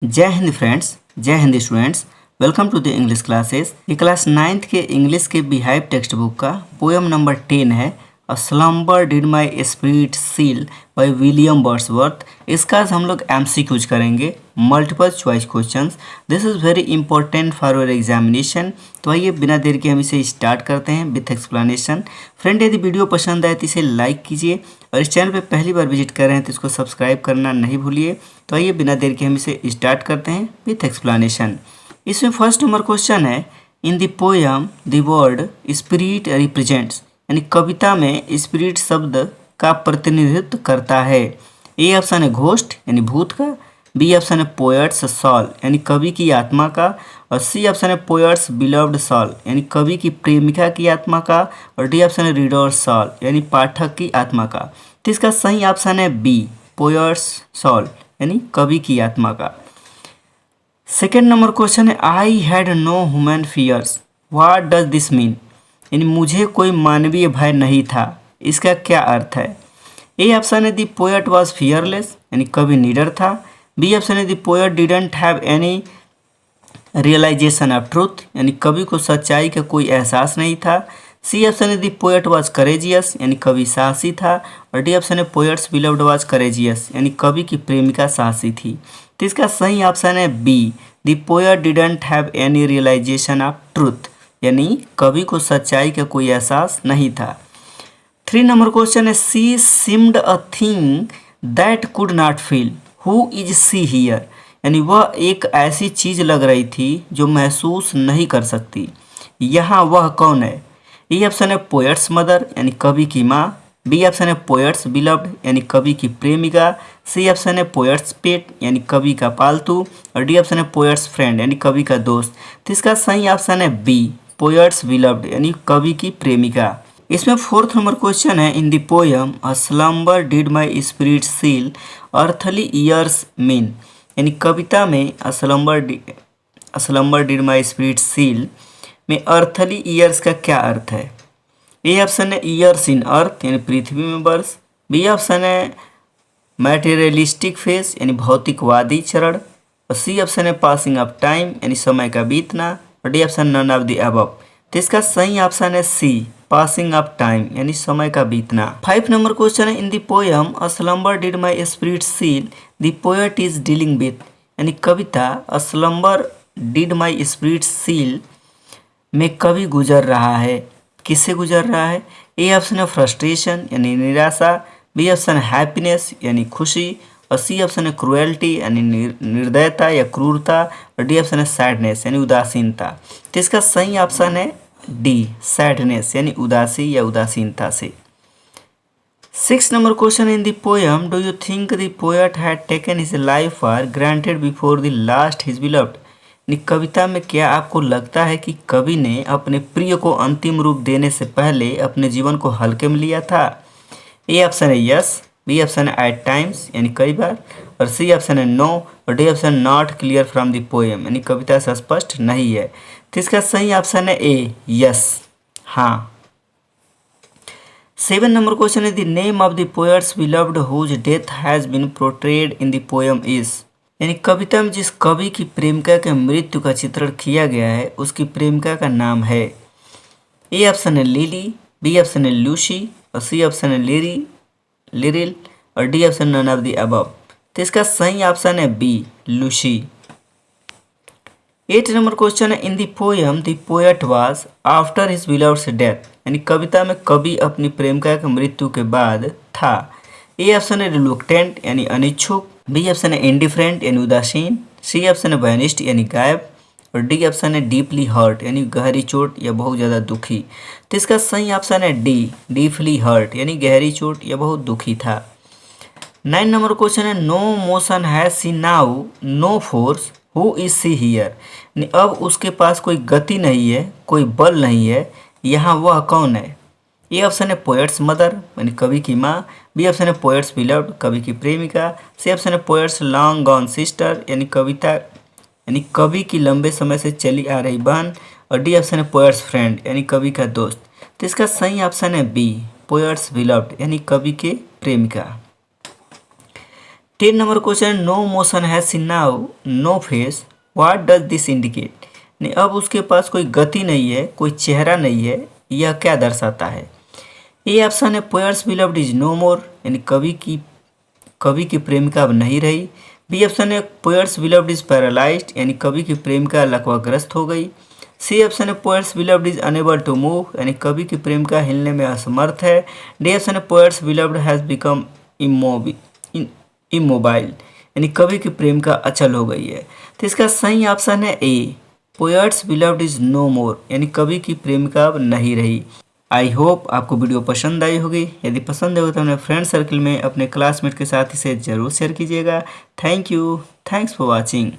जय हिंद फ्रेंड्स, जय हिंद students. Welcome to the English classes. ये क्लास 9th के इंग्लिश के बिहाइव टेक्स्ट बुक का पोएम नंबर 10 है, a slumber did my spirit seal by William Wordsworth. इसका हम लोग MCQs करेंगे, multiple choice questions. This is very important for your examination. तो आइए बिना देर के हम इसे स्टार्ट करते हैं विथ एक्सप्लेनेशन। फ्रेंड, यदि वीडियो पसंद आए तो इसे लाइक कीजिए और इस चैनल पे पहली बार विजिट कर रहे हैं तो इसको सब्सक्राइब करना नहीं भूलिए। तो आइए बिना देर के हम इसे स्टार्ट करते हैं विथ एक्सप्लेनेशन। इसमें फर्स्ट नंबर क्वेश्चन है, in the poem the word spirit represents, यानी कविता में स्पिरिट शब्द का प्रतिनिधित्व करता है। ए ऑप्शन है घोस्ट यानी भूत का, बी ऑप्शन है पोएट्स सॉल यानी कवि की आत्मा का, और सी ऑप्शन है पोएट्स बिलव्ड सॉल यानी कवि की प्रेमिका की आत्मा का, और डी ऑप्शन है रीडर सॉल यानी पाठक की आत्मा का। तो इसका सही ऑप्शन है बी, पोएट्स सॉल यानी कवि की आत्मा का। सेकेंड नंबर क्वेश्चन है, I had no human fears, what does this mean, यानी मुझे कोई मानवीय भय नहीं था, इसका क्या अर्थ है। ए ऑप्शन है दी पोएट वॉज फियरलेस यानी कवि निडर था, बी ऑप्शन है the poet didn't have any realization of truth यानी कवि को सच्चाई का कोई एहसास नहीं था, सी ऑप्शन है दी पोएट वॉज करेजियस यानी कवि साहसी था, और डी ऑप्शन है पोएट्स बिलव्ड वॉज करेजियस यानी कवि की प्रेमिका साहसी थी। तो इसका सही ऑप्शन है B, the poet didn't have any realization of truth यानी कवि को सच्चाई का कोई एहसास नहीं था। 3 नंबर क्वेश्चन है, she seemed a thing that could not feel, who is she here, यानी वह एक ऐसी चीज लग रही थी जो महसूस नहीं कर सकती, यहाँ वह कौन है। ए ऑप्शन है पोएट्स मदर यानी कवि की माँ, बी ऑप्शन है पोएट्स बिलव्ड यानी कवि की प्रेमिका, सी ऑप्शन है पोएट्स पेट यानी कवि का पालतू, और डी ऑप्शन है पोएट्स फ्रेंड यानी कवि का दोस्त। तो इसका सही ऑप्शन है बी, पोएट्स बिलव्ड यानी कवि की प्रेमिका। इसमें फोर्थ नंबर क्वेश्चन है, in the poem a slumber did my spirit seal earthly years mean, यानी कविता में a slumber did my spirit seal में अर्थली ईयर्स का क्या अर्थ है। ए ऑप्शन है ईयर्स इन अर्थ यानी पृथ्वी में वर्ष, बी ऑप्शन है मैटेरियलिस्टिक फेस यानी भौतिकवादी चरण, और सी ऑप्शन है पासिंग ऑफ टाइम यानी समय का बीतना, और D option none of the above. तो इसका सही ऑप्शन है सी, पासिंग ऑफ टाइम यानी समय का बीतना। 5 नंबर क्वेश्चन है, in the poem a slumber did my spirit seal the poet is dealing with, यानी कविता a slumber did my spirit seal में कवि गुजर रहा है, किससे गुजर रहा है। ए ऑप्शन है फ्रस्ट्रेशन यानी निराशा, बी ऑप्शन है हैप्पीनेस यानी खुशी, और सी ऑप्शन है क्रुएल्टी यानी निर्दयता या क्रूरता, और डी ऑप्शन है सैडनेस यानी उदासीनता। तो इसका सही ऑप्शन है डी, सैडनेस यानी उदासी या उदासीनता से। 6 number question, in the poem do you think the poet had taken his life for granted before the last his beloved, कविता में क्या आपको लगता है कि कवि ने अपने प्रिय को अंतिम रूप देने से पहले अपने जीवन को हल्के में लिया था। ए ऑप्शन है यस, बी ऑप्शन है एट टाइम्स यानी कई बार, और सी ऑप्शन है नो, और D epsilon naught clear from the poem यानी कविता से स्पष्ट नहीं है। तो इसका सही ऑप्शन है ए, यस, हाँ। 7 नंबर क्वेश्चन है, the name of the poet's beloved whose death has been portrayed in the poem is, यानी कविता में जिस कवि की प्रेमिका के मृत्यु का चित्रण किया गया है उसकी प्रेमिका का नाम है। ए ऑप्शन है लिली, बी ऑप्शन है लूसी, और सी ऑप्शन है लिरिल, और D option none of the above. तो इसका सही ऑप्शन है बी, लूसी। 8 नंबर क्वेश्चन है, in the poem the poet was after his beloved's death, यानी कविता में कवि अपनी प्रेमिका के मृत्यु के बाद था। ए ऑप्शन है रिलुक्टेंट यानी अनिच्छुक, बी ऑप्शन है इंडिफरेंट यानी उदासीन, सी ऑप्शन है वैनिस्ड यानी गायब, और डी ऑप्शन है डीपली हर्ट यानी गहरी चोट या बहुत ज़्यादा दुखी। तो इसका सही ऑप्शन है डी, डीपली हर्ट यानी गहरी चोट या बहुत दुखी था। 9 नंबर क्वेश्चन है, no motion has she now no force, who is she here, अब उसके पास कोई गति नहीं है, कोई बल नहीं है, यहाँ वह कौन है। ए ऑप्शन है पोएट्स मदर यानी कवि की माँ, बी ऑप्शन है पोएट्स बिलव्ड कवि की प्रेमिका, सी ऑप्शन है पोएट्स लॉन्ग गॉन सिस्टर यानी कविता यानी कवि की लंबे समय से चली आ रही बहन, और डी ऑप्शन है पोएट्स फ्रेंड यानी कवि का दोस्त। तो इसका सही ऑप्शन है बी, पोएट्स बिलव्ड यानी कवि के प्रेमिका। 10 नंबर क्वेश्चन, नो मोशन है see now no face, what does this indicate. नहीं, अब उसके पास कोई गति नहीं है, कोई चेहरा नहीं है, यह क्या दर्शाता है। ए ऑप्शन है poet's beloved is no more, यानी कवि की प्रेमिका अब नहीं रही। बी ऑप्शन है पोएट्स बिलव्ड इज पैरालाइज्ड, यानी कवि की प्रेमिका लकवाग्रस्त हो गई। सी ऑप्शन है poet's beloved is unable to move, यानी कवि की प्रेमिका हिलने में असमर्थ है। डी ऑप्शन है poet's beloved has become immobile, यानी कवि की प्रेमिका अचल हो गई है। तो इसका सही ऑप्शन है ए, poets beloved is no more, यानी कवि की प्रेमिका अब नहीं रही। आई होप आपको वीडियो पसंद आई होगी। यदि पसंद हो तो अपने फ्रेंड सर्कल में अपने क्लासमेट के साथ इसे ज़रूर शेयर कीजिएगा। Thank you, thanks for watching.